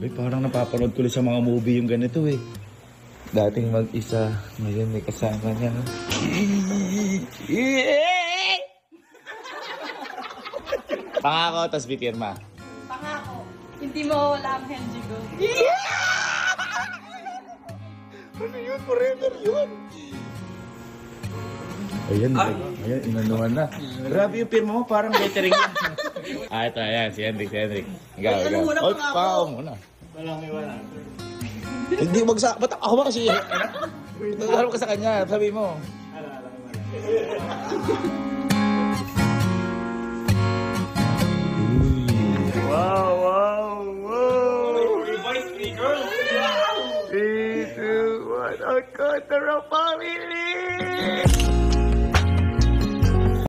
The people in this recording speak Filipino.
Uy, parang napapanood ko ulit sa mga movie yung ganito eh. Dating mag-isa, ngayon may kasama niya. Pangako, tas bipirma. Pangako, hindi mo wala ang Henry ko. Ano yun? Forever yun! Ayan, ayan, inanuhan na. Grabe yung pirma mo, parang lettering yan. Ito, ayan, si Hendrik, si Hendrik. Ikaw, Ay, ano ikaw. muna, Oy, pangako? pangako muna. Wala. Hindi magsa... Ba't ako ba kasi? Naglalaro ka sa kanya, sabi mo. Wala.